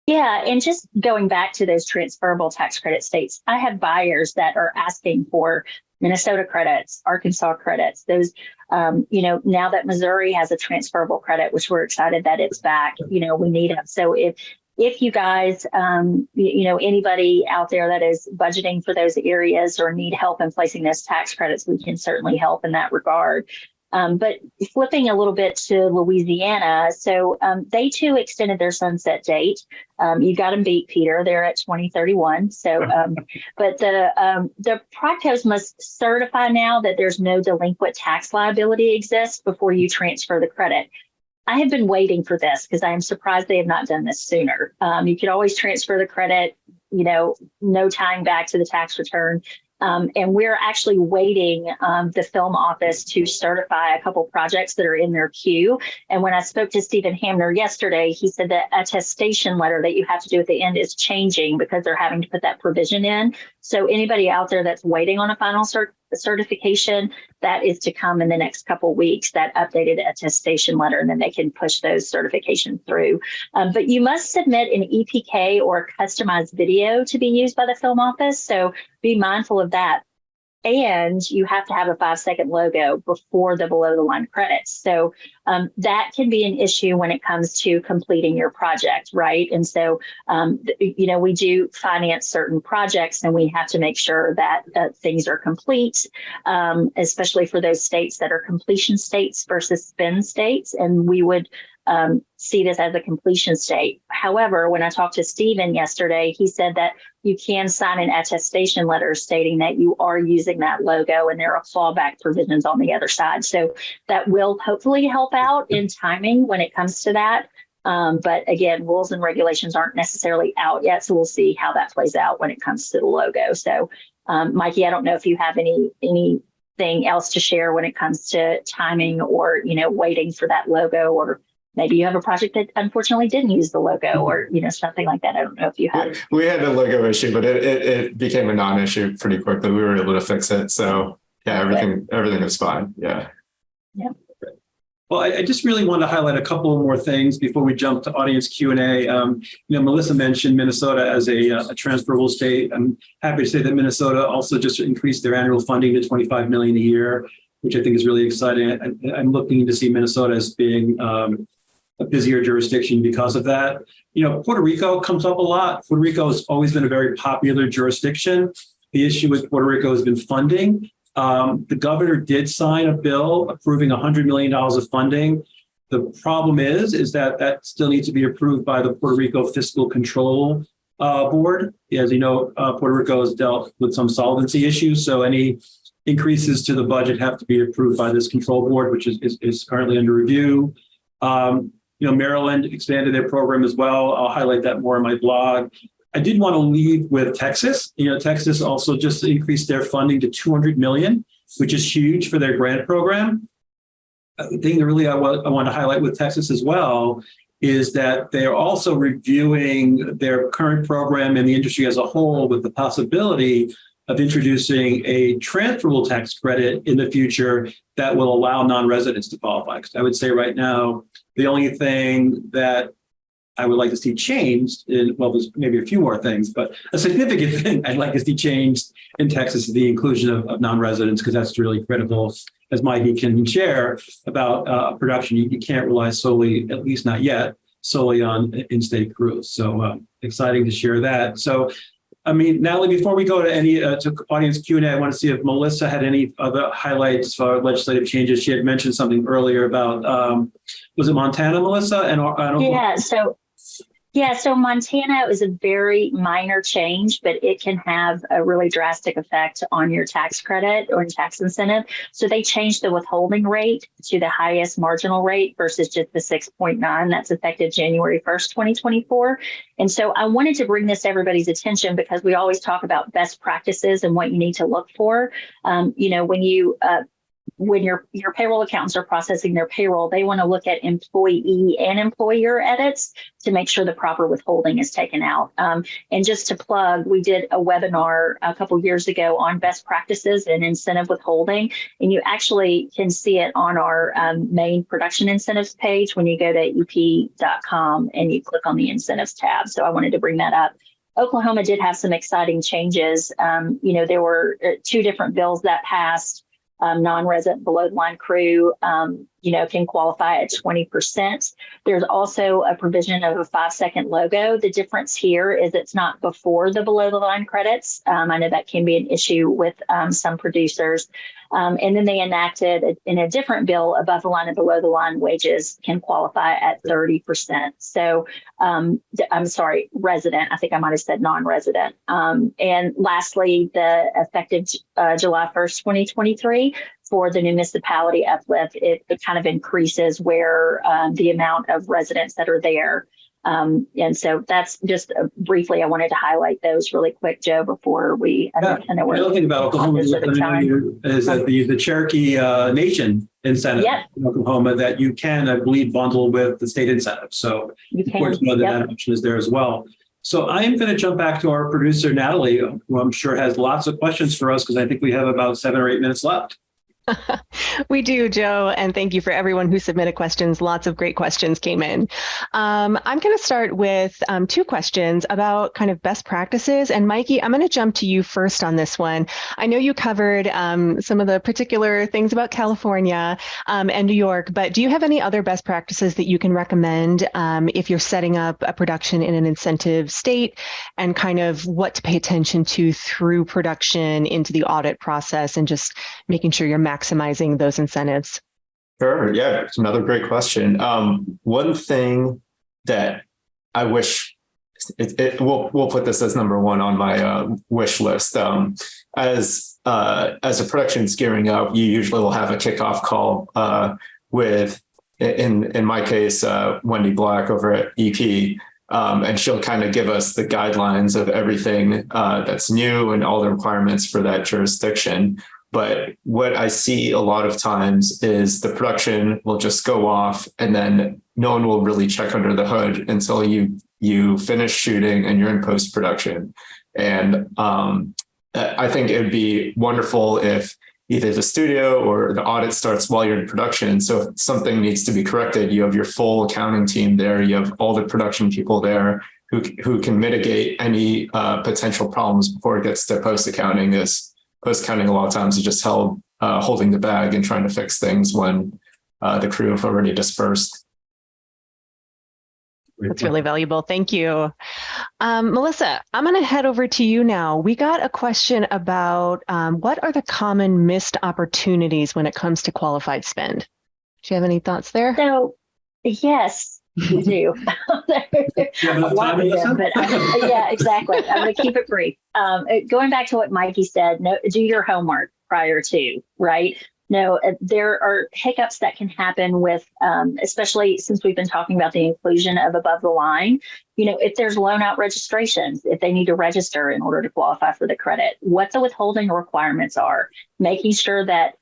Yeah, and just going back to those transferable tax credit states, I have buyers that are asking for Minnesota credits, Arkansas credits, those, now that Missouri has a transferable credit, which we're excited that it's back, we need it. So if you guys, anybody out there that is budgeting for those areas or need help in placing those tax credits, we can certainly help in that regard. But flipping a little bit to Louisiana, so they too extended their sunset date. You got them beat, Peter. They're at 2031. So, but the Procos must certify now that there's no delinquent tax liability exists before you transfer the credit. I have been waiting for this because I am surprised they have not done this sooner. You could always transfer the credit, no tying back to the tax return. And we're actually waiting the film office to certify a couple projects that are in their queue. And when I spoke to Stephen Hamner yesterday, he said that attestation letter that you have to do at the end is changing because they're having to put that provision in. So anybody out there that's waiting on a final certification, that is to come in the next couple of weeks, that updated attestation letter, and then they can push those certifications through. But you must submit an EPK or a customized video to be used by the film office. So be mindful of that. and you have to have a 5-second logo before the below the line credits. So that can be an issue when it comes to completing your project, right? And so, we do finance certain projects, and we have to make sure that things are complete, especially for those states that are completion states versus spend states. And we would see this as a completion state. However, when I talked to Stephen yesterday, he said that you can sign an attestation letter stating that you are using that logo, and there are fallback provisions on the other side. So that will hopefully help out in timing when it comes to that. But again, rules and regulations aren't necessarily out yet, so we'll see how that plays out when it comes to the logo. So, Mikey, I don't know if you have anything else to share when it comes to timing or, waiting for that logo, or maybe you have a project that unfortunately didn't use the logo, or, something like that. I don't know if you had. We had a logo issue, but it became a non-issue pretty quickly. We were able to fix it. So yeah, everything was fine. Yeah. Yeah. Well, I just really want to highlight a couple more things before we jump to audience Q&A. Melissa mentioned Minnesota as a transferable state. I'm happy to say that Minnesota also just increased their annual funding to $25 million a year, which I think is really exciting. I'm looking to see Minnesota as being a busier jurisdiction because of that. Puerto Rico comes up a lot. Puerto Rico has always been a very popular jurisdiction. The issue with Puerto Rico has been funding. The governor did sign a bill approving $100 million of funding. The problem is that still needs to be approved by the Puerto Rico Fiscal Control Board. As you know, Puerto Rico has dealt with some solvency issues, so any increases to the budget have to be approved by this control board, which is currently under review. Maryland expanded their program as well. I'll highlight that more in my blog. I did want to leave with Texas. Texas also just increased their funding to $200 million, which is huge for their grant program. The thing that really I want to highlight with Texas as well is that they're also reviewing their current program and the industry as a whole with the possibility of introducing a transferable tax credit in the future that will allow non-residents to qualify. Because I would say right now, the only thing that I would like to see changed there's maybe a few more things, but a significant thing I'd like to see changed in Texas is the inclusion of non-residents, because that's really critical. As Mikey can share about production, you can't rely solely, at least not yet, solely on in-state crews. So exciting to share that. So, Natalie, before we go to any to audience Q&A, I want to see if Melissa had any other highlights for legislative changes. She had mentioned something earlier about, was it Montana, Melissa? So Montana is a very minor change, but it can have a really drastic effect on your tax credit or tax incentive. So they changed the withholding rate to the highest marginal rate versus just the 6.9. That's effective January 1st, 2024. And so I wanted to bring this to everybody's attention because we always talk about best practices and what you need to look for. When your payroll accountants are processing their payroll, they want to look at employee and employer edits to make sure the proper withholding is taken out. And just to plug, we did a webinar a couple years ago on best practices and incentive withholding, and you actually can see it on our main production incentives page when you go to ep.com and you click on the incentives tab. So I wanted to bring that up. Oklahoma did have some exciting changes. There were 2 different bills that passed. Non-resident below the line crew, can qualify at 20%. There's also a provision of a 5-second logo. The difference here is it's not before the below the line credits. I know that can be an issue with some producers. And then they enacted in a different bill, above the line and below the line wages can qualify at 30%. So I'm sorry, resident. I think I might have said non-resident. And lastly, the effective July 1st, 2023, for the municipality uplift, it kind of increases where the amount of residents that are there. And so that's just briefly, I wanted to highlight those really quick, Joe, before we. The other thing about Oklahoma is that the Cherokee Nation incentive in Oklahoma that you can, I believe, bundle with the state incentive. So of course, know that option is there as well. So I am going to jump back to our producer, Natalie, who I'm sure has lots of questions for us because I think we have about 7 or 8 minutes left. We do, Joe, and thank you for everyone who submitted questions. Lots of great questions came in. I'm going to start with two questions about kind of best practices. And Mikey, I'm going to jump to you first on this one. I know you covered some of the particular things about California and New York, but do you have any other best practices that you can recommend if you're setting up a production in an incentive state, and kind of what to pay attention to through production into the audit process and just making sure you're maximizing those incentives? Sure. Yeah, it's another great question. One thing that I wish we'll put this as number one on my wish list. As a production's gearing up, you usually will have a kickoff call with, in my case, Wendy Black over at EP. And she'll kind of give us the guidelines of everything that's new and all the requirements for that jurisdiction. But what I see a lot of times is the production will just go off, and then no one will really check under the hood until you finish shooting and you're in post-production. And I think it would be wonderful if either the studio or the audit starts while you're in production. So if something needs to be corrected, you have your full accounting team there. You have all the production people there who can mitigate any potential problems before it gets to post-accounting. Post-accounting a lot of times is just holding the bag and trying to fix things when the crew have already dispersed. That's really valuable. Thank you. Melissa, I'm going to head over to you now. We got a question about what are the common missed opportunities when it comes to qualified spend? Do you have any thoughts there? So, yes, we do. Yeah, exactly. I'm going to keep it brief. Going back to what Mikey said, do your homework prior to, right? No, there are hiccups that can happen with, especially since we've been talking about the inclusion of above the line. If there's loan out registrations, if they need to register in order to qualify for the credit, what the withholding requirements are, making sure that,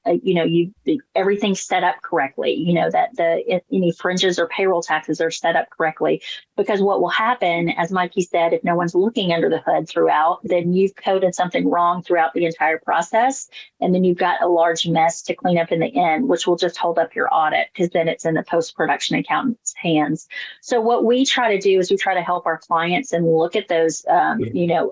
everything's set up correctly, that any fringes or payroll taxes are set up correctly. Because what will happen, as Mikey said, if no one's looking under the hood throughout, then you've coded something wrong throughout the entire process. And then you've got a large mess to clean up in the end, which will just hold up your audit, because then it's in the post-production accountant's hands. So what we try to do is we try to help our clients and look at those,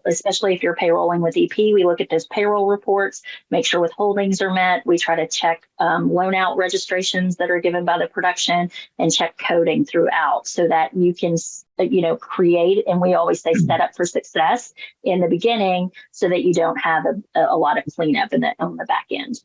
especially if you're payrolling with EP, we look at those payroll reports, make sure withholdings are met. We try to check loan out registrations that are given by the production and check coding throughout so that you can, create, and we always say set up for success in the beginning so that you don't have a lot of cleanup on the back end.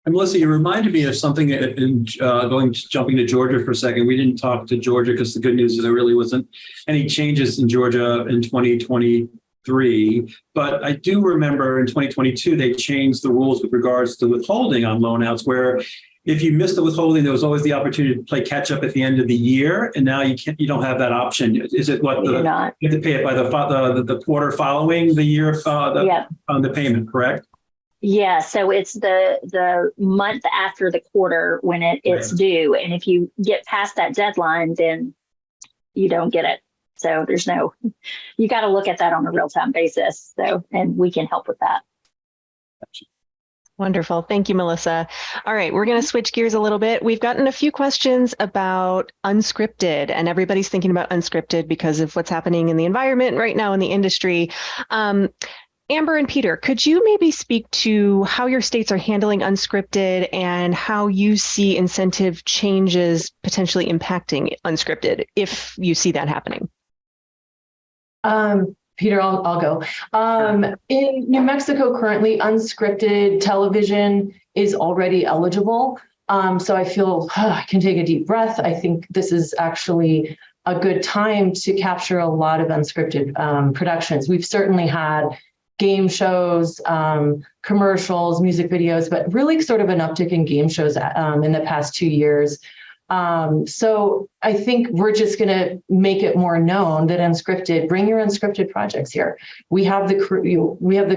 And Melissa, you reminded me of something jumping to Georgia for a second. We didn't talk to Georgia because the good news is there really wasn't any changes in Georgia in 2023. But I do remember in 2022, they changed the rules with regards to withholding on loan outs, where if you missed the withholding, there was always the opportunity to play catch up at the end of the year. And now you don't have that option. Is it you have to pay it by the quarter following the year on the payment, correct? Yeah, so it's the month after the quarter when it's due. And if you get past that deadline, then you don't get it. So you got to look at that on a real-time basis. So, and we can help with that. Wonderful. Thank you, Melissa. All right, we're going to switch gears a little bit. We've gotten a few questions about unscripted, and everybody's thinking about unscripted because of what's happening in the environment right now in the industry. Amber and Peter, could you maybe speak to how your states are handling unscripted and how you see incentive changes potentially impacting unscripted, if you see that happening? Peter, I'll go. In New Mexico, currently, unscripted television is already eligible. So I feel I can take a deep breath. I think this is actually a good time to capture a lot of unscripted productions. We've certainly had game shows, commercials, music videos, but really sort of an uptick in game shows in the past 2 years. So I think we're just going to make it more known that bring your unscripted projects here. We have the crew, we have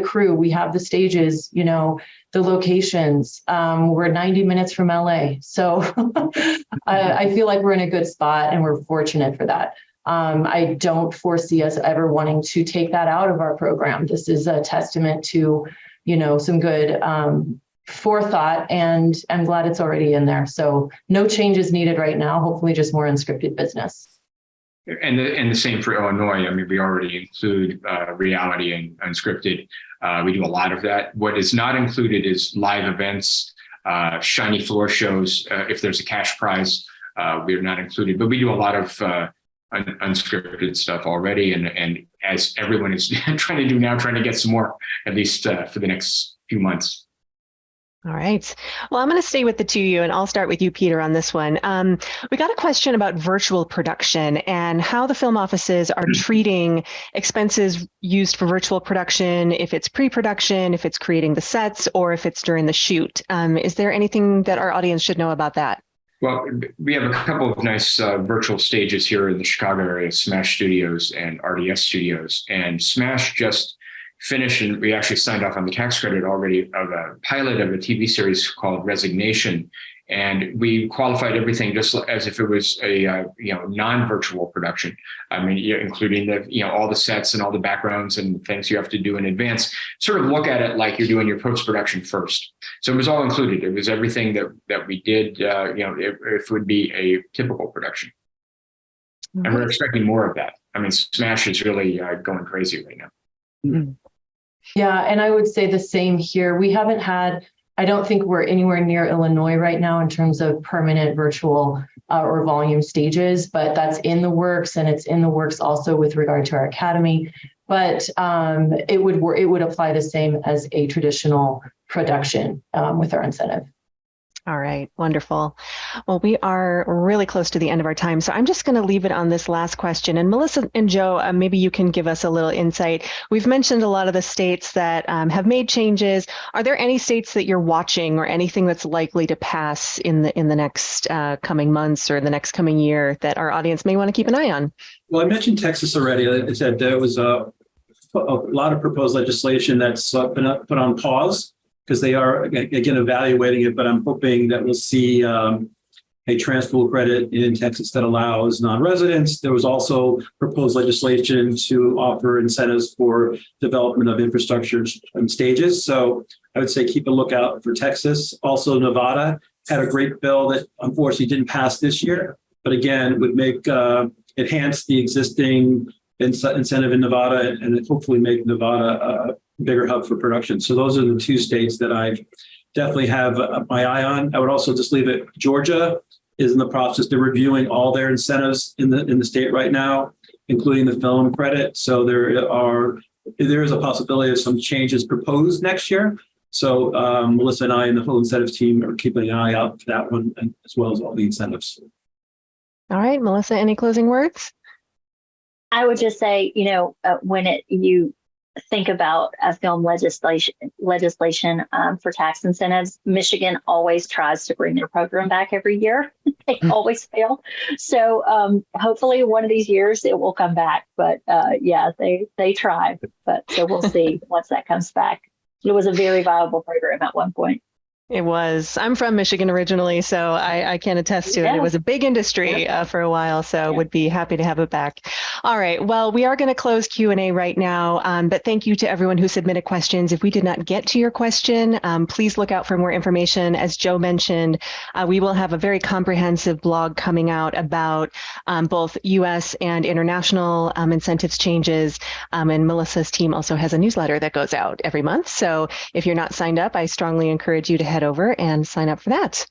the stages, the locations. We're 90 minutes from LA. So I feel like we're in a good spot and we're fortunate for that. I don't foresee us ever wanting to take that out of our program. This is a testament to, some good forethought, and I'm glad it's already in there. So no changes needed right now. Hopefully just more unscripted business. And the same for Illinois. I mean, we already include reality and unscripted. We do a lot of that. What is not included is live events, shiny floor shows. If there's a cash prize, we're not included. But we do a lot of unscripted stuff already. And as everyone is trying to do now, trying to get some more, at least for the next few months. All right. Well, I'm going to stay with the two of you, and I'll start with you, Peter, on this one. We got a question about virtual production and how the film offices are treating expenses used for virtual production, if it's pre-production, if it's creating the sets, or if it's during the shoot. Is there anything that our audience should know about that? Well, we have a couple of nice virtual stages here in the Chicago area, Smash Studios and RDS Studios. And Smash just finished, and we actually signed off on the tax credit already of a pilot of a TV series called Resignation. And we qualified everything just as if it was a non-virtual production. I mean, including all the sets and all the backgrounds and things you have to do in advance. Sort of look at it like you're doing your post-production first. So it was all included. It was everything that we did. If it would be a typical production, mm-hmm. And we're expecting more of that. I mean, Smash is really going crazy right now. Mm-hmm. Yeah, and I would say the same here. We haven't had. I don't think we're anywhere near Illinois right now in terms of permanent virtual or volume stages, but that's in the works, and it's in the works also with regard to our academy. But it would apply the same as a traditional production with our incentive. All right, wonderful. Well, we are really close to the end of our time, so I'm just going to leave it on this last question. And Melissa and Joe, maybe you can give us a little insight. We've mentioned a lot of the states that have made changes. Are there any states that you're watching, or anything that's likely to pass in the next coming months or the next coming year that our audience may want to keep an eye on? Well, I mentioned Texas already. I said there was a lot of proposed legislation that's been put on pause, because they are, again, evaluating it, but I'm hoping that we'll see a transferable credit in Texas that allows non-residents. There was also proposed legislation to offer incentives for development of infrastructure and stages. So I would say keep a lookout for Texas. Also, Nevada had a great bill that unfortunately didn't pass this year, but again, would make enhance the existing incentive in Nevada, and hopefully make Nevada a bigger hub for production. So those are the two states that I definitely have my eye on. I would also just leave it. Georgia is in the process. They're reviewing all their incentives in the state right now, including the film credit. So there is a possibility of some changes proposed next year. So Melissa and I and the whole incentives team are keeping an eye out for that one, and as well as all the incentives. All right, Melissa, any closing words? I would just say, when you think about a film legislation for tax incentives, Michigan always tries to bring their program back every year. They always fail. So hopefully one of these years it will come back. But they try. But so we'll see once that comes back. It was a very viable program at one point. It was. I'm from Michigan originally, so I can attest to it. It was a big industry for a while, so would be happy to have it back. All right. Well, we are going to close Q&A right now, but thank you to everyone who submitted questions. If we did not get to your question, please look out for more information. As Joe mentioned, we will have a very comprehensive blog coming out about both U.S. and international incentives changes, and Melissa's team also has a newsletter that goes out every month. So if you're not signed up, I strongly encourage you to head over and sign up for that.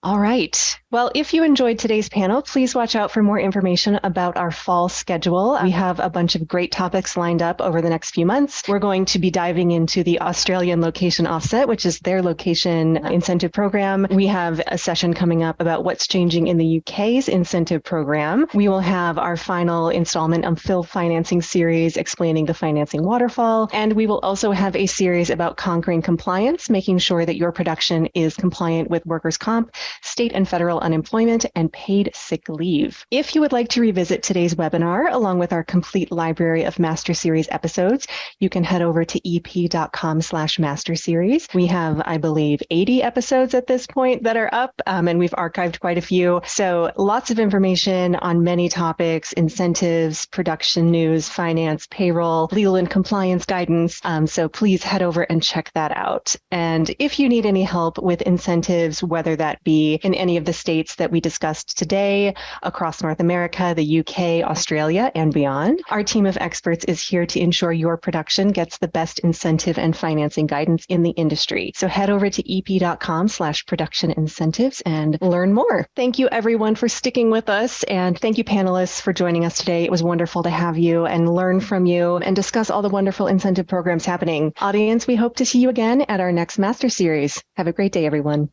All right. Well, if you enjoyed today's panel, please watch out for more information about our fall schedule. We have a bunch of great topics lined up over the next few months. We're going to be diving into the Australian location offset, which is their location incentive program. We have a session coming up about what's changing in the UK's incentive program. We will have our final installment of Phil Financing series explaining the financing waterfall. And we will also have a series about conquering compliance, making sure that your production is compliant with workers' comp. state and federal unemployment, and paid sick leave. If you would like to revisit today's webinar, along with our complete library of Master Series episodes, you can head over to ep.com/master series. We have, I believe, 80 episodes at this point that are up, and we've archived quite a few. So lots of information on many topics: incentives, production news, finance, payroll, legal and compliance guidance. So please head over and check that out. And if you need any help with incentives, whether that be in any of the states that we discussed today, across North America, the UK, Australia, and beyond, our team of experts is here to ensure your production gets the best incentive and financing guidance in the industry. So head over to ep.com/production incentives and learn more. Thank you everyone for sticking with us, and thank you panelists for joining us today. It was wonderful to have you and learn from you and discuss all the wonderful incentive programs happening. Audience, we hope to see you again at our next Master Series. Have a great day, everyone.